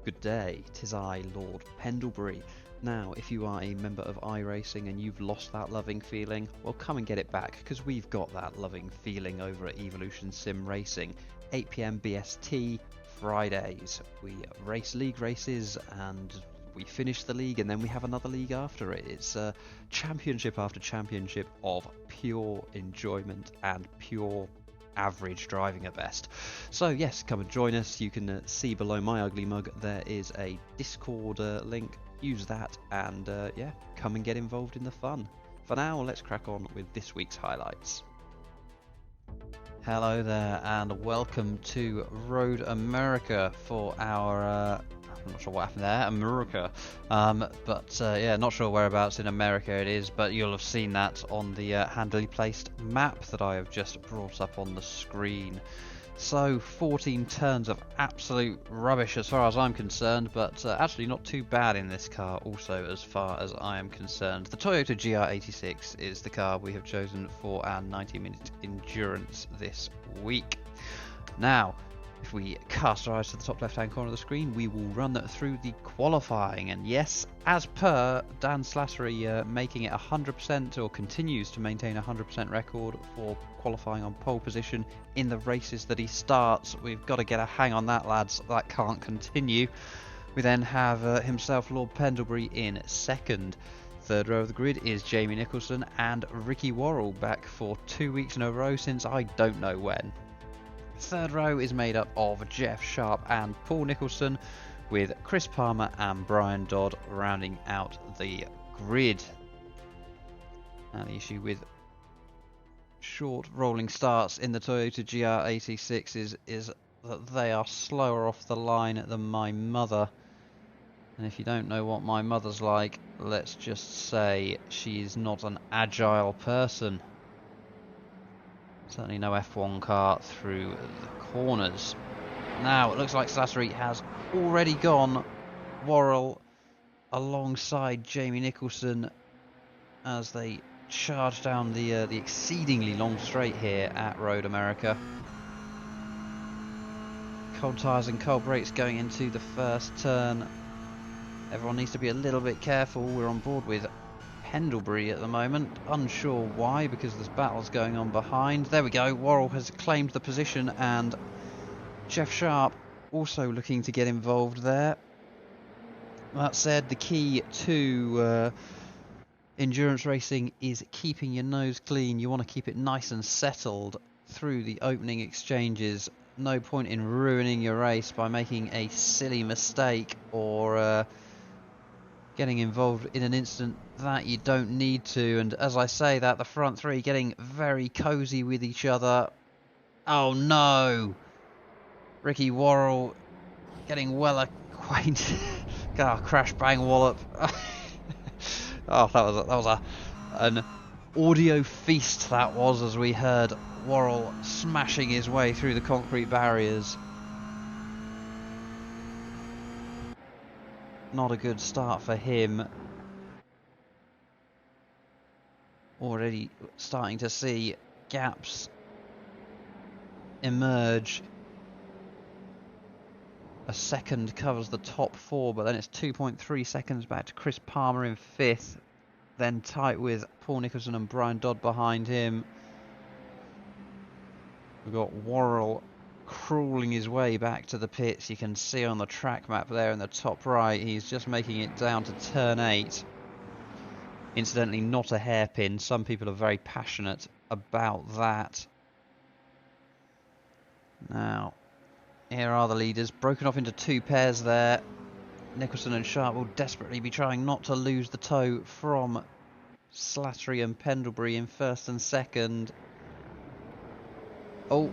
Good day, 'tis I, Lord Pendlebury. Now, if you are a member of iRacing and you've lost that loving feeling, well, come and get it back, because we've got that loving feeling over at Evolution Sim Racing. 8 PM BST, Fridays. We race league races and we finish the league and then we have another league after it. It's championship after championship of pure enjoyment and pure average driving at best. So yes, come and join us. You can see below my ugly mug there is a Discord link. Use that and yeah, come and get involved in the fun. For now, let's crack on with this week's highlights. Hello there and welcome to Road America for our I'm not sure what happened there, America, but yeah, not sure whereabouts in America it is, but you'll have seen that on the handily placed map that I have just brought up on the screen. So 14 turns of absolute rubbish as far as I'm concerned, but actually not too bad in this car also as far as I am concerned. The Toyota GR86 is the car we have chosen for our 90-minute endurance this week. Now, if we cast our eyes to the top left hand corner of the screen, we will run through the qualifying, and yes, as per Dan Slattery making it 100% or continues to maintain a 100% record for qualifying on pole position in the races that he starts. We've got to get a hang on that, lads. That can't continue. We then have himself, Lord Pendlebury, in second. Third row of the grid is Jamie Nicholson and Ricky Worrell, back for 2 weeks in a row since I don't know when. Third row is made up of Jeff Sharp and Paul Nicholson, with Chris Palmer and Brian Dodd rounding out the grid. Now, the issue with short rolling starts in the Toyota GR86 is that they are slower off the line than my mother. And if you don't know what my mother's like, let's just say she's not an agile person. Certainly no F1 car through the corners. Now, it looks like Slattery has already gone Worrell alongside Jamie Nicholson as they charge down the exceedingly long straight here at Road America. Cold tyres and cold brakes going into the first turn. Everyone needs to be a little bit careful. We're on board with Pendlebury at the moment, unsure why, because there's battles going on behind. There we go, Worrell has claimed the position and Jeff Sharp also looking to get involved there. That said, the key to endurance racing is keeping your nose clean. You want to keep it nice and settled through the opening exchanges. No point in ruining your race by making a silly mistake or getting involved in an instant that you don't need to. And as I say that, the front three getting very cozy with each other. Oh no! Ricky Worrell getting well acquainted. Crash bang wallop. Oh, that was an audio feast that was, as we heard Worrell smashing his way through the concrete barriers. Not a good start for him. Already starting to see gaps emerge. A second covers the top four, but then it's 2.3 seconds back to Chris Palmer in fifth. Then tight with Paul Nicholson and Brian Dodd behind him. We've got Worrell crawling his way back to the pits. You can see on the track map there in the top right, he's just making it down to turn 8. Incidentally, not a hairpin. Some people are very passionate about that. Now, here are the leaders, broken off into two pairs there. Nicholson and Sharp will desperately be trying not to lose the toe from Slattery and Pendlebury in first and second. Oh,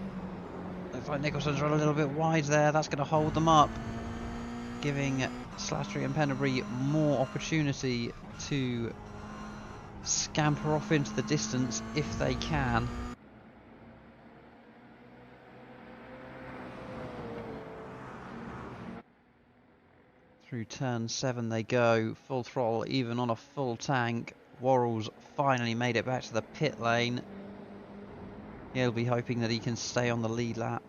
looks like Nicholson's run a little bit wide there. That's going to hold them up, giving Slattery and Pendlebury more opportunity to scamper off into the distance if they can. Through turn 7 they go, full throttle, even on a full tank. Worrell's finally made it back to the pit lane. He'll be hoping that he can stay on the lead lap.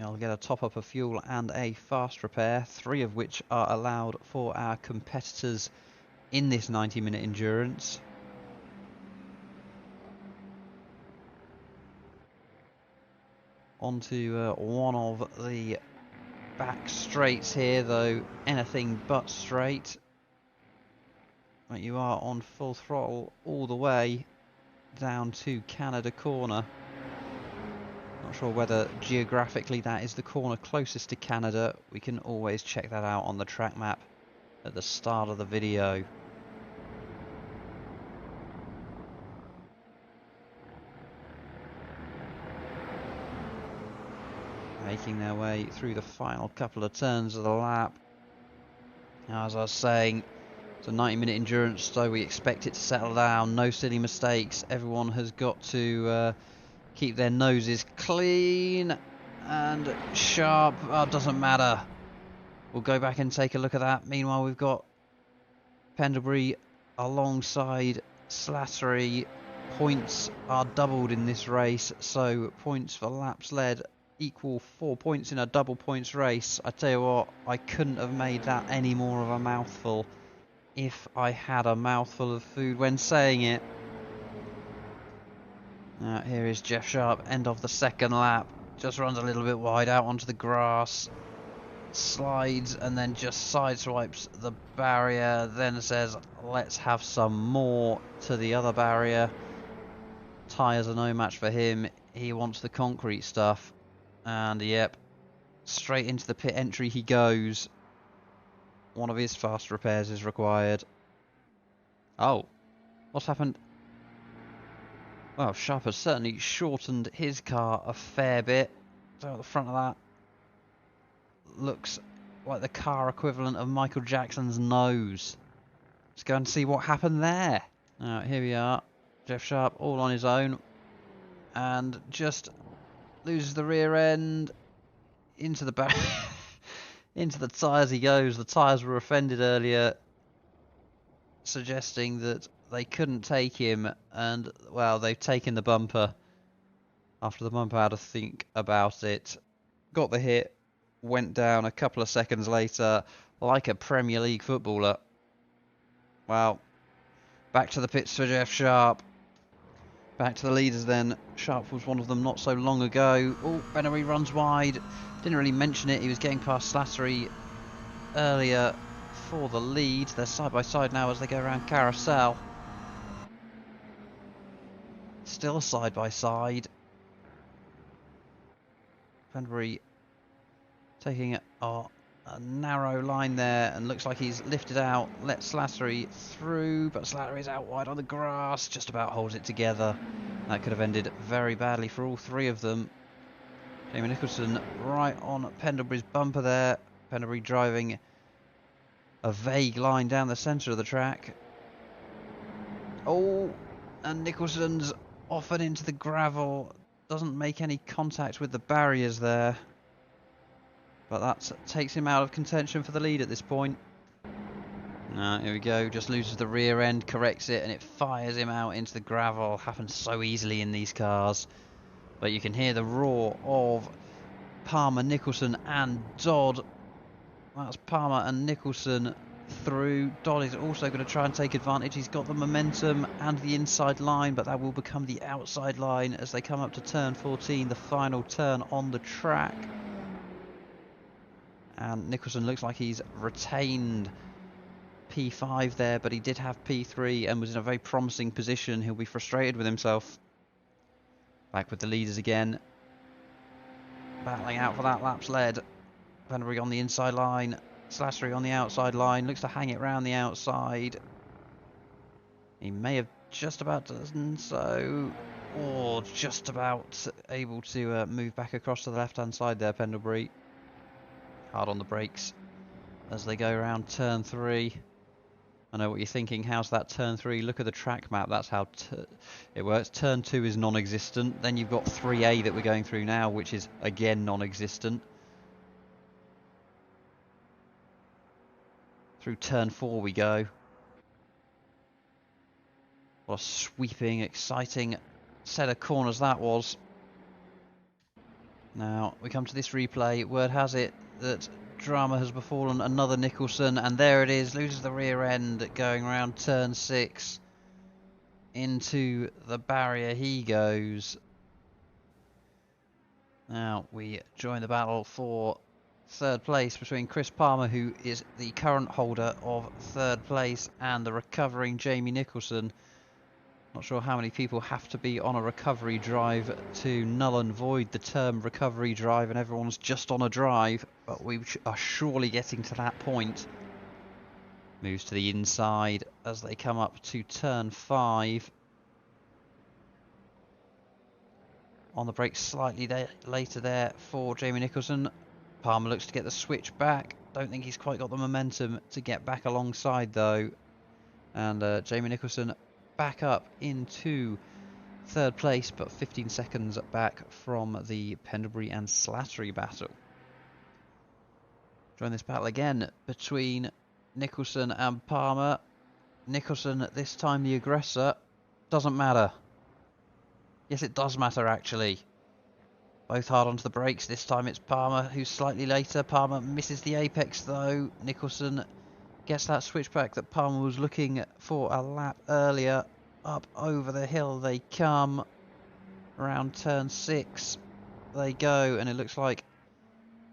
I'll get a top up of fuel and a fast repair, 3 of which are allowed for our competitors in this 90-minute endurance. Onto one of the back straights here, though anything but straight. But you are on full throttle all the way down to Canada Corner. Not sure whether geographically that is the corner closest to Canada. We can always check that out on the track map at the start of the video. Making their way through the final couple of turns of the lap. Now, as I was saying, it's a 90-minute endurance, so we expect it to settle down. No silly mistakes. Everyone has got to keep their noses clean and sharp. Oh, it doesn't matter. We'll go back and take a look at that. Meanwhile, we've got Pendlebury alongside Slattery. Points are doubled in this race, so points for laps led equal 4 points in a double points race. I tell you what, I couldn't have made that any more of a mouthful if I had a mouthful of food when saying it. Now, here is Jeff Sharp, end of the second lap. Just runs a little bit wide out onto the grass, slides and then just sideswipes the barrier, then says let's have some more to the other barrier. Tyres are no match for him. He wants the concrete stuff. And yep, straight into the pit entry he goes. One of his fast repairs is required. Oh, what's happened? Well, Sharp has certainly shortened his car a fair bit. So at the front of that looks like the car equivalent of Michael Jackson's nose. Let's go and see what happened there. Now, here we are. Jeff Sharp all on his own. And just loses the rear end. Into the back. Into the tyres he goes. The tyres were offended earlier, suggesting that they couldn't take him. And, well, they've taken the bumper. After the bumper had to think about it. Got the hit. Went down a couple of seconds later like a Premier League footballer. Well, back to the pits for Jeff Sharp. Back to the leaders then. Sharp was one of them not so long ago. Oh, Bennery runs wide. Didn't really mention it. He was getting past Slattery earlier for the lead. They're side by side now as they go around Carousel. Still side by side. Bennery taking a narrow line there, and looks like he's lifted out, let Slattery through, but Slattery's out wide on the grass, just about holds it together. That could have ended very badly for all 3 of them. Jamie Nicholson right on Pendlebury's bumper there. Pendlebury driving a vague line down the centre of the track. Oh, and Nicholson's off and into the gravel. Doesn't make any contact with the barriers there. But that takes him out of contention for the lead at this point. Here we go, just loses the rear end, corrects it, and it fires him out into the gravel. Happens so easily in these cars. But you can hear the roar of Palmer, Nicholson and Dodd. That's Palmer and Nicholson through. Dodd is also going to try and take advantage. He's got the momentum and the inside line, but that will become the outside line as they come up to turn 14, the final turn on the track. And Nicholson looks like he's retained P5 there, but he did have P3 and was in a very promising position. He'll be frustrated with himself. Back with the leaders again. Battling out for that lap's led. Bennery on the inside line. Slattery on the outside line. Looks to hang it round the outside. He may have just about done so. Or just about able to move back across to the left-hand side there, Pendlebury. Hard on the brakes as they go around turn 3. I know what you're thinking. How's that turn 3? Look at the track map. That's how it works. Turn 2 is non-existent. Then you've got 3A that we're going through now, which is again non-existent. Through turn 4 we go. What a sweeping, exciting set of corners that was. Now we come to this replay. Word has it that drama has befallen another Nicholson, and there it is, loses the rear end going around turn 6. Into the barrier he goes. Now we join the battle for third place between Chris Palmer, who is the current holder of third place, and the recovering Jamie Nicholson. Not sure how many people have to be on a recovery drive to null and void the term recovery drive, and everyone's just on a drive, but we are surely getting to that point. Moves to the inside as they come up to turn 5. On the brakes slightly later there for Jamie Nicholson. Palmer looks to get the switch back. Don't think he's quite got the momentum to get back alongside though. And Jamie Nicholson back up into third place, but 15 seconds back from the Pendlebury and Slattery battle. Join this battle again between Nicholson and Palmer. Nicholson, this time the aggressor. Doesn't matter. Yes, it does matter actually. Both hard onto the brakes. This time it's Palmer who's slightly later. Palmer misses the apex though. Nicholson gets that switchback that Palmer was looking for a lap earlier. Up over the hill they come. Around turn 6 they go, and it looks like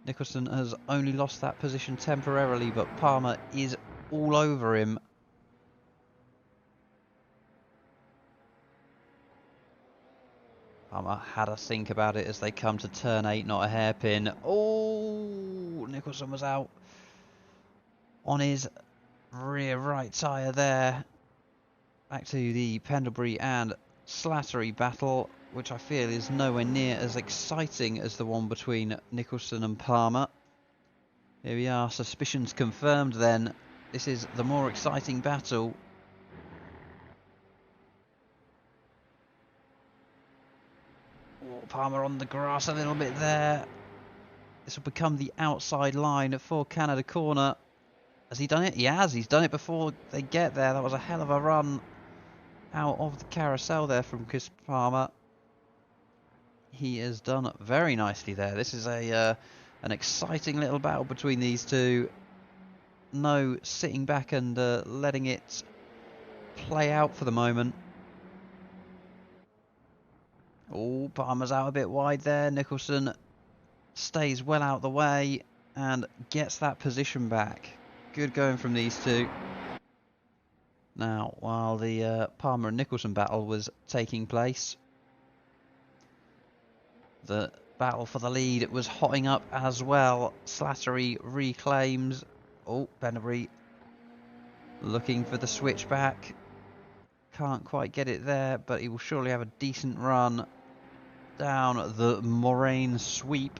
Nicholson has only lost that position temporarily, but Palmer is all over him. Palmer had a think about it as they come to turn 8, not a hairpin. Oh, Nicholson was out on his rear right tyre there. Back to the Pendlebury and Slattery battle, which I feel is nowhere near as exciting as the one between Nicholson and Palmer. Here we are, suspicions confirmed then. This is the more exciting battle. Palmer on the grass a little bit there. This will become the outside line for Canada Corner. Has he done it? He has. He's done it before they get there. That was a hell of a run out of the carousel there from Chris Palmer. He has done very nicely there. This is an exciting little battle between these two. No sitting back and letting it play out for the moment. Oh, Palmer's out a bit wide there. Nicholson stays well out the way and gets that position back. Good going from these two. Now, while the Palmer and Nicholson battle was taking place, the battle for the lead was hotting up as well. Slattery reclaims. Oh, Pendlebury looking for the switchback. Can't quite get it there, but he will surely have a decent run down the moraine sweep.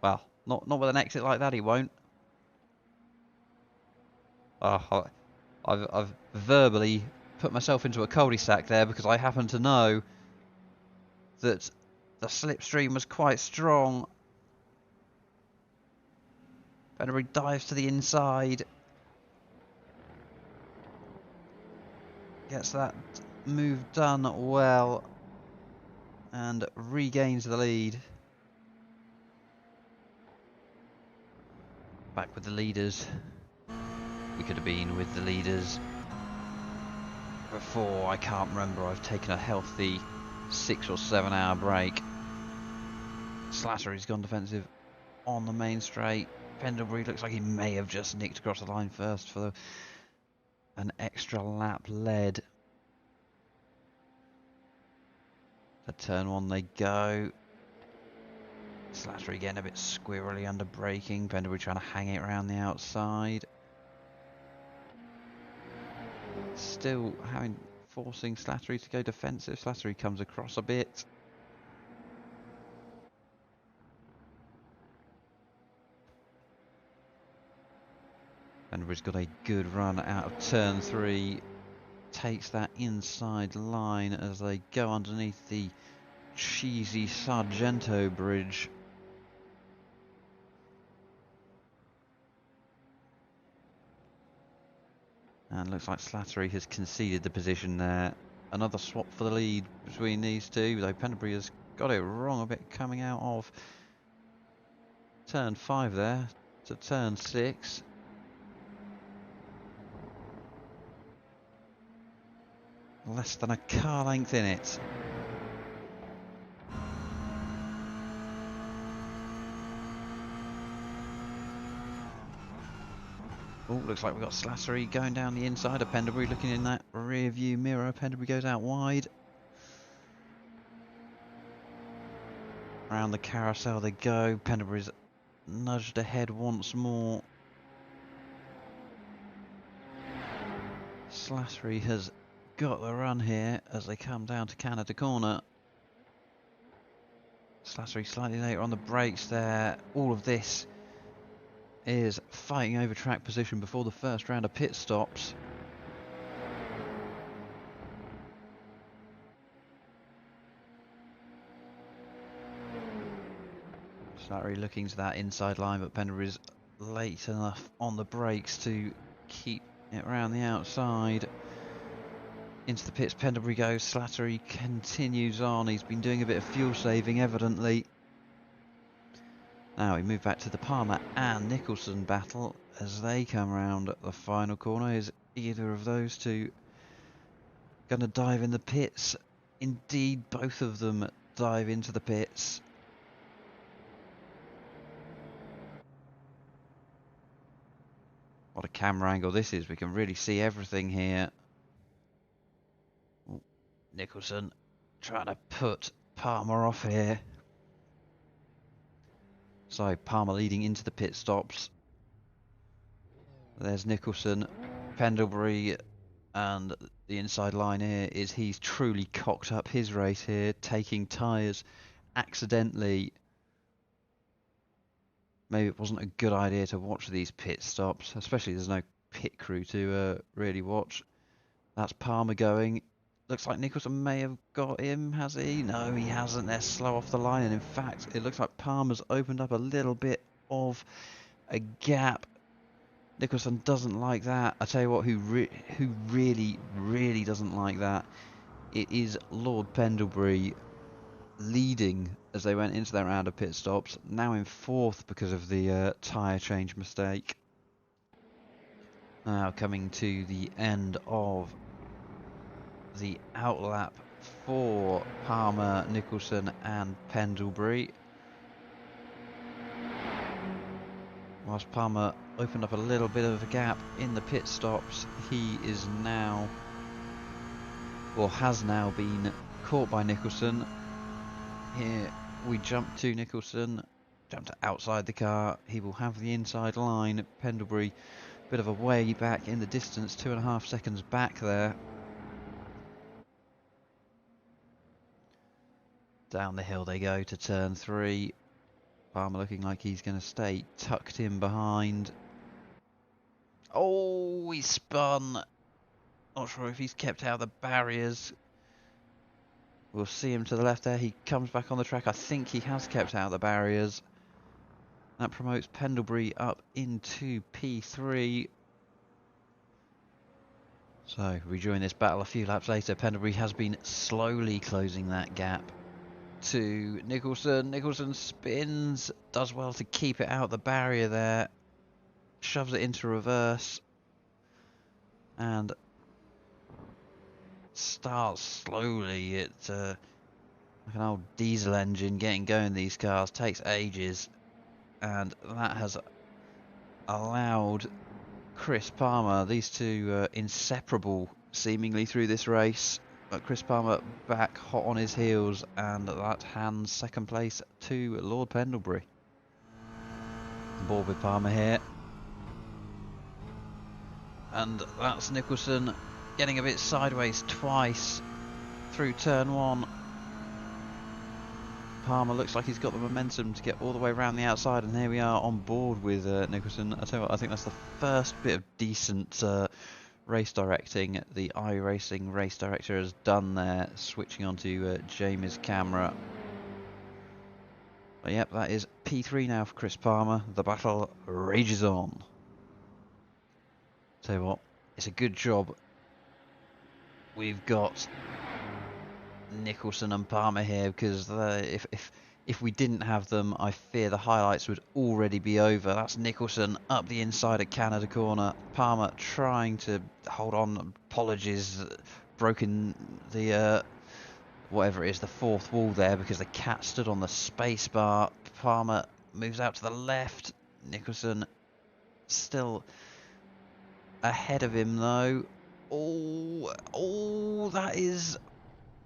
Well, not with an exit like that, he won't. Oh, I've verbally put myself into a cul-de-sac there because I happen to know that the slipstream was quite strong. Pendlebury dives to the inside. Gets that move done well and regains the lead. Back with the leaders. We could have been with the leaders before. I can't remember. I've taken a healthy 6 or 7 hour break. Slattery's gone defensive on the main straight. Pendlebury looks like he may have just nicked across the line first for an extra lap led. At turn 1 they go. Slattery getting a bit squirrely under braking. Pendlebury trying to hang it around the outside. Still forcing Slattery to go defensive. Slattery comes across a bit. Pendlebury's got a good run out of turn 3. Takes that inside line as they go underneath the cheesy Sargento bridge. And looks like Slattery has conceded the position there. Another swap for the lead between these two, though Pendlebury has got it wrong a bit coming out of turn 5 there to turn 6. Less than a car length in it. Oh, looks like we've got Slattery going down the inside of Pendlebury, looking in that rear view mirror. Pendlebury goes out wide. Around the carousel they go. Pendlebury's nudged ahead once more. Slattery has got the run here as they come down to Canada Corner. Slattery slightly later on the brakes there. All of this is fighting over track position before the first round of pit stops. Slattery looking to that inside line, but Pendlebury's late enough on the brakes to keep it around the outside. Into the pits Pendlebury goes. Slattery continues on. He's been doing a bit of fuel saving evidently. Now we move back to the Palmer and Nicholson battle as they come round the final corner. Is either of those two going to dive in the pits? Indeed, both of them dive into the pits. What a camera angle this is. We can really see everything here. Ooh, Nicholson trying to put Palmer off here. So Palmer leading into the pit stops. There's Nicholson, Pendlebury, and the inside line here is he's truly cocked up his race here, taking tyres accidentally. Maybe it wasn't a good idea to watch these pit stops, especially there's no pit crew to really watch. That's Palmer going. Looks like Nicholson may have got him, has he? No, he hasn't. They're slow off the line, and in fact, it looks like Palmer's opened up a little bit of a gap. Nicholson doesn't like that. I tell you what, who really doesn't like that, it is Lord Pendlebury, leading as they went into their round of pit stops, now in 4th because of the tyre change mistake. Now coming to the end of the outlap for Palmer, Nicholson and Pendlebury. Whilst Palmer opened up a little bit of a gap in the pit stops, he is now, or has now been caught by Nicholson. Here we jump to Nicholson, jump to outside the car. He will have the inside line. Pendlebury, bit of a way back in the distance, 2.5 seconds back there. Down the hill they go to turn 3. Palmer looking like he's going to stay tucked in behind. Oh, he spun. Not sure if he's kept out of the barriers. We'll see him to the left there. He comes back on the track. I think he has kept out of the barriers. That promotes Pendlebury up into P3. So, rejoin this battle a few laps later. Pendlebury has been slowly closing that gap to Nicholson. Nicholson spins, does well to keep it out the barrier there, shoves it into reverse and starts slowly. It's like an old diesel engine getting going. These cars takes ages, and that has allowed Chris Palmer, these two inseparable seemingly through this race, but Chris Palmer back hot on his heels, and that hands second place to Lord Pendlebury. Board with Palmer here, and that's Nicholson getting a bit sideways twice through turn 1. Palmer looks like he's got the momentum to get all the way around the outside, and here we are on board with Nicholson. I tell you what, I think that's the first bit of decent race directing the iRacing race director has done there, switching onto Jamie's camera. But yep, that is P3 now for Chris Palmer. The battle rages on. Tell you what, it's a good job we've got Nicholson and Palmer here, because if we didn't have them, I fear the highlights would already be over. That's Nicholson up the inside of Canada corner. Palmer trying to hold on. Apologies, broken the whatever it is, the fourth wall there, because the cat stood on the space bar. Palmer moves out to the left. Nicholson still ahead of him though. Oh, that is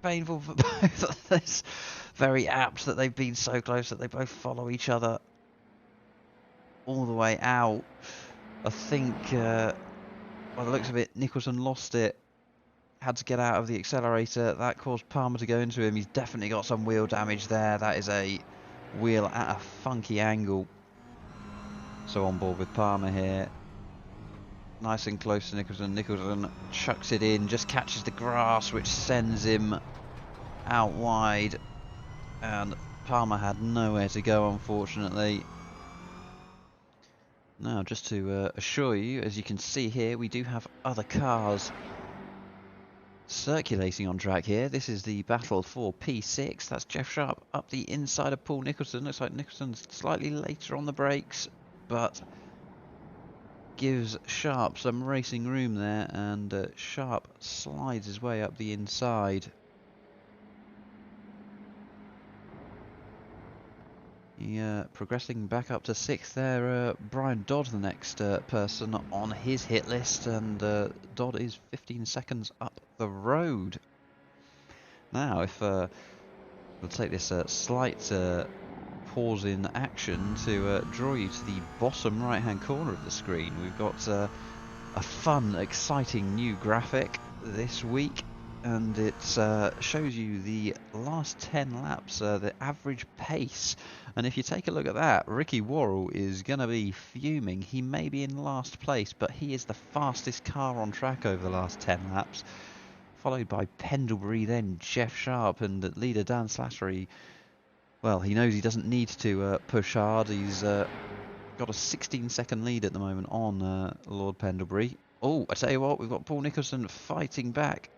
painful for both of us. Very apt that they've been so close that they both follow each other all the way out. I think, by the looks of it, Nicholson lost it. Had to get out of the accelerator. That caused Palmer to go into him. He's definitely got some wheel damage there. That is a wheel at a funky angle. So on board with Palmer here. Nice and close to Nicholson. Nicholson chucks it in, just catches the grass, which sends him out wide. And Palmer had nowhere to go, unfortunately. Now, just to assure you, as you can see here, we do have other cars circulating on track here. This is the battle for P6. That's Jeff Sharp up the inside of Paul Nicholson. Looks like Nicholson's slightly later on the brakes, but gives Sharp some racing room there, and Sharp slides his way up the inside. Yeah, progressing back up to 6th there. Brian Dodd, the next person on his hit list, and Dodd is 15 seconds up the road. Now, if we'll take this slight pause in action to draw you to the bottom right-hand corner of the screen. We've got a fun, exciting new graphic this week, and it shows you the last 10 laps, the average pace. And if you take a look at that, Ricky Worrell is going to be fuming. He may be in last place, but he is the fastest car on track over the last 10 laps, followed by Pendlebury, then Jeff Sharp, and leader Dan Slattery. Well, he knows he doesn't need to push hard. He's got a 16-second lead at the moment on Lord Pendlebury. Oh, I tell you what, we've got Paul Nicholson fighting back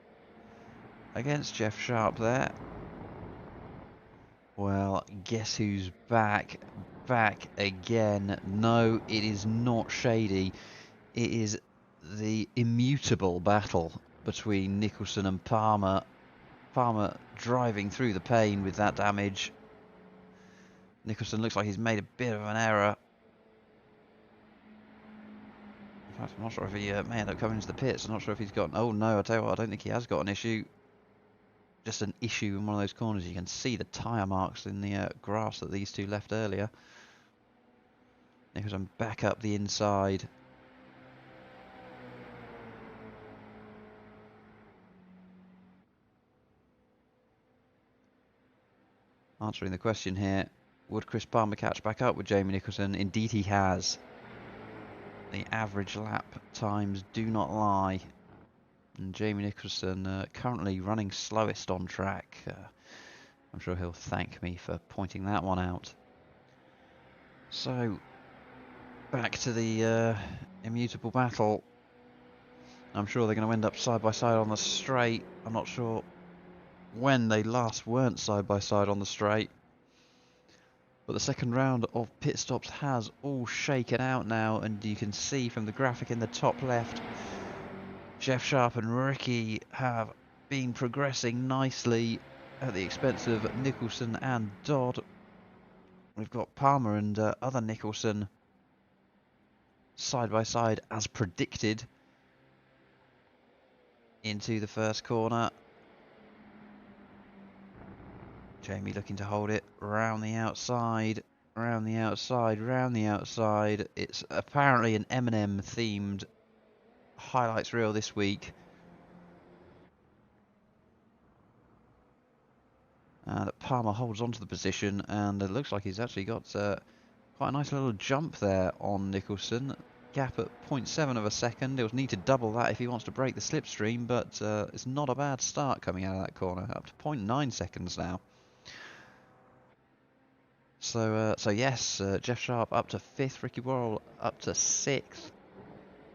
against Jeff Sharp there. Well, guess who's back? Back again. No, it is not Shady. It is the immutable battle between Nicholson and Palmer. Palmer driving through the pain with that damage. Nicholson looks like he's made a bit of an error. In fact, I'm not sure if he may end up coming into the pits. I'm not sure if he's got... Oh no, I tell you what, I don't think he has got an issue. Just an issue in one of those corners. You can see the tyre marks in the grass that these two left earlier. Nicholson back up the inside. Answering the question here, would Chris Palmer catch back up with Jamie Nicholson? Indeed he has. The average lap times do not lie. And Jamie Nicholson currently running slowest on track. I'm sure he'll thank me for pointing that one out. So, back to the immutable battle. I'm sure they're going to end up side by side on the straight. I'm not sure when they last weren't side by side on the straight. But the second round of pit stops has all shaken out now, and you can see from the graphic in the top left, Jeff Sharp and Ricky have been progressing nicely at the expense of Nicholson and Dodd. We've got Palmer and other Nicholson side by side as predicted into the first corner. Jamie looking to hold it round the outside, round the outside, round the outside. It's apparently an Eminem themed highlights reel this week. And Palmer holds on to the position, and it looks like he's actually got quite a nice little jump there on Nicholson. Gap at 0.7 of a second. He'll need to double that if he wants to break the slipstream, but it's not a bad start coming out of that corner. Up to 0.9 seconds now. So yes, Jeff Sharp up to 5th, Ricky Worrell up to 6th.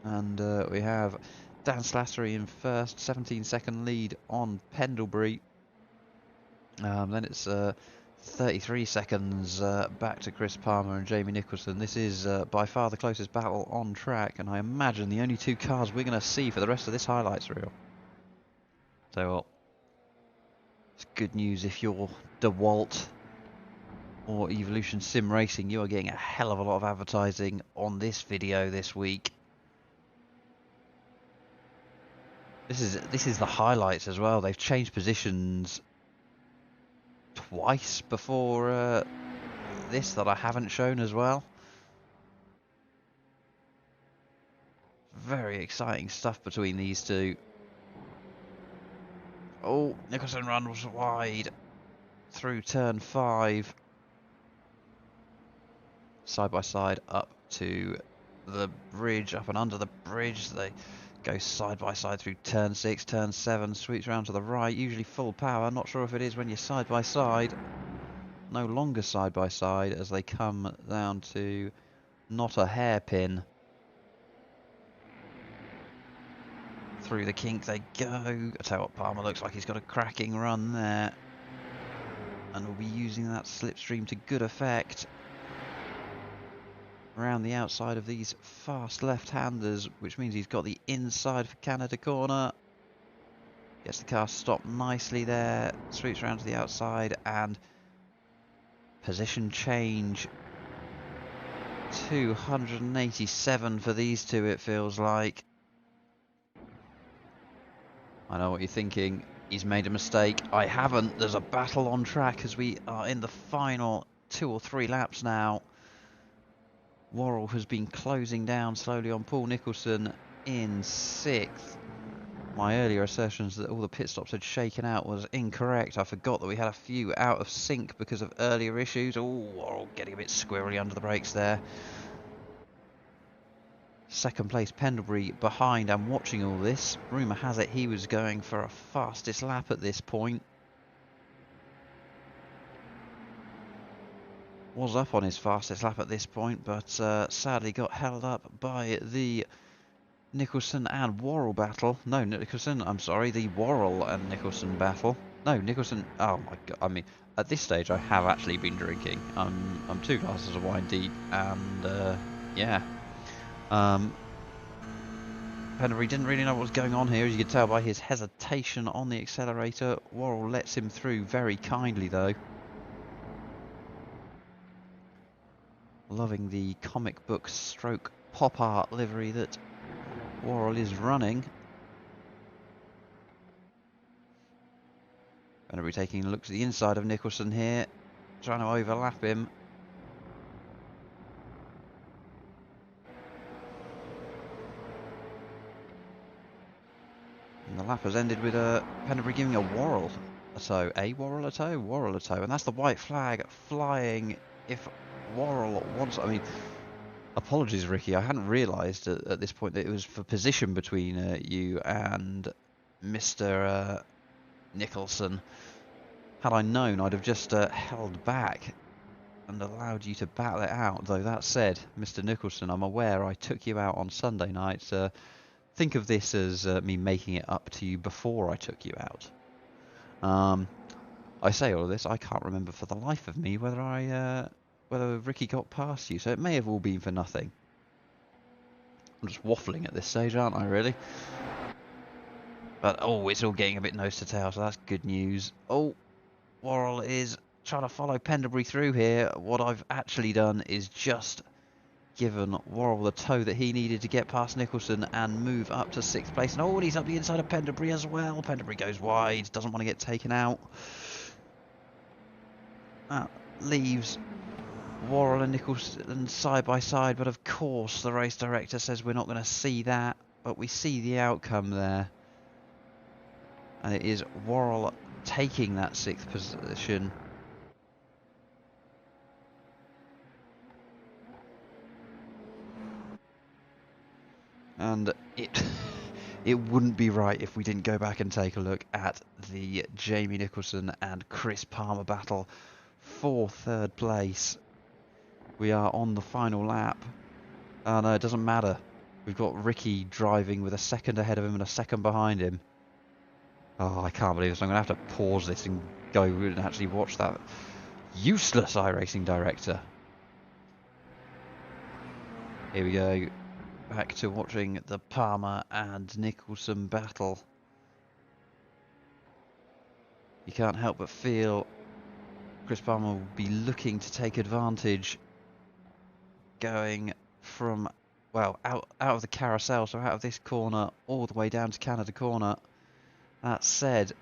And we have Dan Slattery in 1st, 17-second lead on Pendlebury. Then it's 33 seconds back to Chris Palmer and Jamie Nicholson. This is by far the closest battle on track, and I imagine the only two cars we're going to see for the rest of this highlights reel. So, well, it's good news if you're DeWalt or Evolution Sim Racing. You are getting a hell of a lot of advertising on this video this week. This is the highlights as well. They've changed positions twice before this that I haven't shown as well. Very exciting stuff between these two. Oh, Nicholson runs wide through turn 5. Side by side up to the bridge, up and under the bridge. They go side by side through turn 6, turn 7, sweeps around to the right, usually full power. Not sure if it is when you're side by side. No longer side by side as they come down to not a hairpin. Through the kink they go. I tell you what, Palmer looks like he's got a cracking run there. And will be using that slipstream to good effect. Around the outside of these fast left-handers, which means he's got the inside for Canada corner. Gets the car stopped nicely there. Sweeps around to the outside and position change. 287 for these two, it feels like. I know what you're thinking. He's made a mistake. I haven't. There's a battle on track as we are in the final 2 or 3 laps now. Worrell has been closing down slowly on Paul Nicholson in 6th. My earlier assertions that all the pit stops had shaken out was incorrect. I forgot that we had a few out of sync because of earlier issues. Oh, Worrell getting a bit squirrely under the brakes there. Second place Pendlebury behind and watching all this. Rumour has it he was going for a fastest lap at this point. Was up on his fastest lap at this point, but sadly got held up by the Nicholson and Worrell battle. No, Nicholson, I'm sorry, the Worrell and Nicholson battle. No, Nicholson, oh my god, I mean, at this stage I have actually been drinking. I'm 2 glasses of wine deep, and yeah. Pendlebury didn't really know what was going on here, as you could tell by his hesitation on the accelerator. Worrell lets him through very kindly though. Loving the comic book stroke pop art livery that Worrell is running. Pendlebury taking a look at the inside of Nicholson here, trying to overlap him. And the lap has ended with Pendlebury giving a Worrell a tow. A Worrell a tow? Worrell a tow. And that's the white flag flying if Worrell wants... I mean, apologies, Ricky. I hadn't realised at this point that it was for position between you and Mr. Nicholson. Had I known, I'd have just held back and allowed you to battle it out. Though that said, Mr. Nicholson, I'm aware I took you out on Sunday night. Think of this as me making it up to you before I took you out. I say all of this, I can't remember for the life of me whether Ricky got past you, so it may have all been for nothing. I'm just waffling at this stage, aren't I, really? But, oh, it's all getting a bit nose to tail, so that's good news. Oh, Worrell is trying to follow Pendlebury through here. What I've actually done is just given Worrell the tow that he needed to get past Nicholson and move up to 6th place. And oh, and he's up the inside of Pendlebury as well. Pendlebury goes wide, doesn't want to get taken out. That leaves Worrell and Nicholson side by side, but of course the race director says we're not going to see that, but we see the outcome there. And it is Worrell taking that 6th position. And it wouldn't be right if we didn't go back and take a look at the Jamie Nicholson and Chris Palmer battle for 3rd place. We are on the final lap. Oh no, it doesn't matter. We've got Ricky driving with a 2nd ahead of him and a 2nd behind him. Oh, I can't believe this. I'm going to have to pause this and guy who wouldn't actually watch that useless iRacing director. Here we go. Back to watching the Palmer and Nicholson battle. You can't help but feel Chris Palmer will be looking to take advantage, going from, well, out of the carousel, so out of this corner all the way down to Canada corner. That said,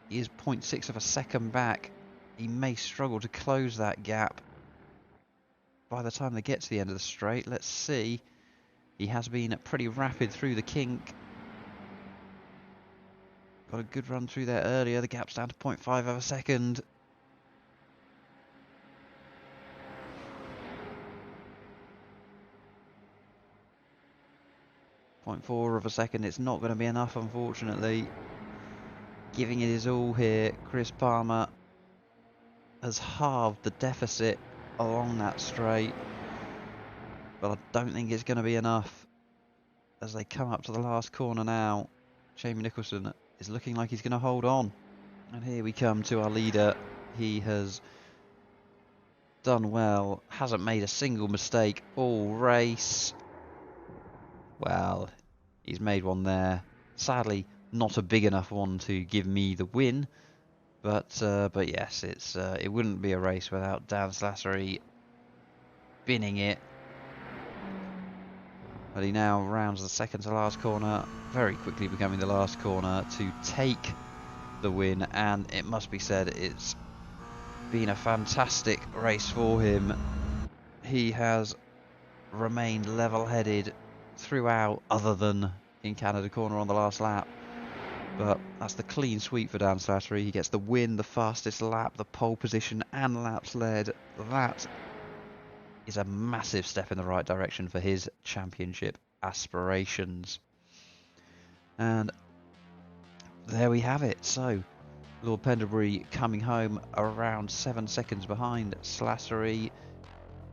he is 0.6 of a second back. He may struggle to close that gap by the time they get to the end of the straight. Let's see. He has been pretty rapid through the kink. Got a good run through there earlier. The gap's down to 0.5 of a second. .4 of a second. It's not going to be enough, unfortunately. Giving it his all here. Chris Palmer has halved the deficit along that straight. But I don't think it's going to be enough. As they come up to the last corner now, Jamie Nicholson is looking like he's going to hold on. And here we come to our leader. He has done well, hasn't made a single mistake all race. Well, he's made one there. Sadly, not a big enough one to give me the win. But yes, it wouldn't be a race without Dan Slattery binning it. But he now rounds the second to last corner, very quickly becoming the last corner to take the win. And it must be said, it's been a fantastic race for him. He has remained level-headed throughout, other than in Canada corner on the last lap. But that's the clean sweep for Dan Slattery. He gets the win, the fastest lap, the pole position and laps led. That is a massive step in the right direction for his championship aspirations. And there we have it. So Lord Pendlebury coming home around 7 seconds behind Slattery.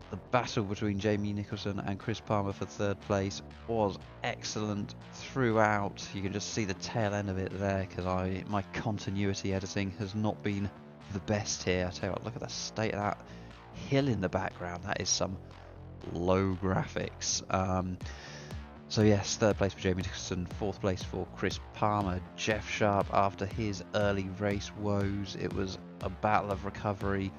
The battle between Jamie Nicholson and Chris Palmer for third place was excellent throughout. You can just see the tail end of it there, because my continuity editing has not been the best here. I tell you what, look at the state of that hill in the background. That is some low graphics. So yes, third place for Jamie Nicholson, fourth place for Chris Palmer. Jeff Sharp, after his early race woes, it was a battle of recovery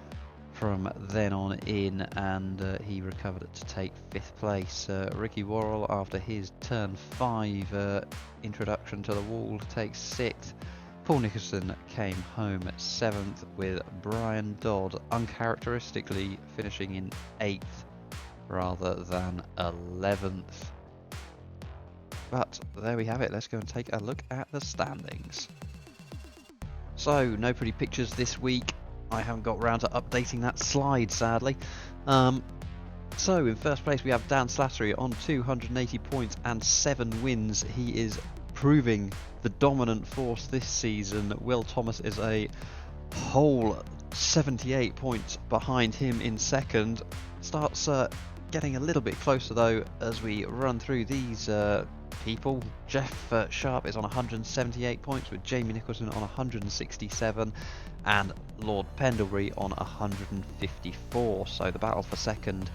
from then on in, and he recovered it to take fifth place. Ricky Worrell, after his turn 5 introduction to the wall, takes sixth. Paul Nicholson came home at 7th, with Brian Dodd uncharacteristically finishing in 8th rather than 11th. But there we have it. Let's go and take a look at the standings. So, no pretty pictures this week. I haven't got round to updating that slide, sadly. So in first place we have Dan Slattery on 280 points and 7 wins. He is proving the dominant force this season. Will Thomas is a whole 78 points behind him in second. Starts getting a little bit closer though as we run through these people. Jeff Sharp is on 178 points, with Jamie Nicholson on 167 and Lord Pendlebury on 154. So the battle for second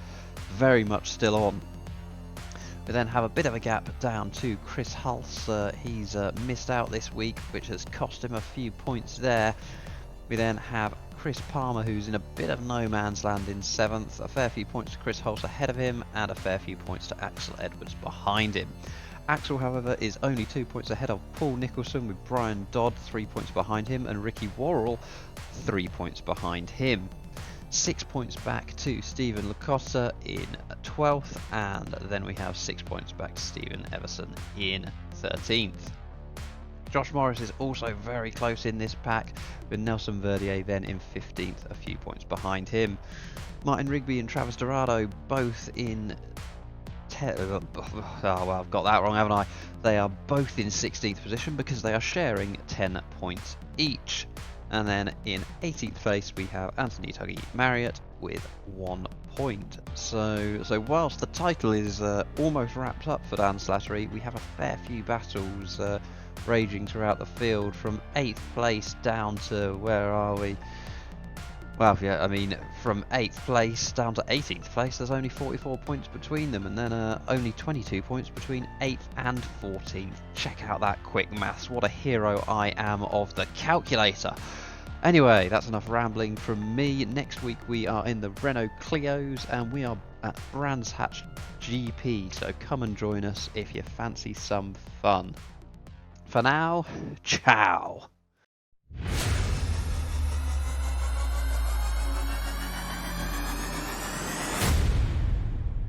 very much still on. We then have a bit of a gap down to Chris Hulse. He's missed out this week, which has cost him a few points there. We then have Chris Palmer, who's in a bit of no man's land in 7th. A fair few points to Chris Hulse ahead of him, and a fair few points to Axel Edwards behind him. Axel, however, is only 2 points ahead of Paul Nicholson, with Brian Dodd 3 points behind him, and Ricky Worrell 3 points behind him. 6 points back to Stephen Lacosta in 12th, and then we have 6 points back to Stephen Everson in 13th. Josh Morris is also very close in this pack, with Nelson Verdier then in 15th, a few points behind him. Martin Rigby and Travis Dorado both in oh well, I've got that wrong, haven't I? They are both in 16th position because they are sharing 10 points each. And then in 18th place we have Anthony Tuggy Marriott with 1 point. So whilst the title is almost wrapped up for Dan Slattery, we have a fair few battles raging throughout the field, from 8th place down to, where are we? Well, yeah, I mean, from 8th place down to 18th place, there's only 44 points between them, and then only 22 points between 8th and 14th. Check out that quick maths. What a hero I am of the calculator. Anyway, that's enough rambling from me. Next week we are in the Renault Clios, and we are at Brands Hatch GP, so come and join us if you fancy some fun. For now, ciao!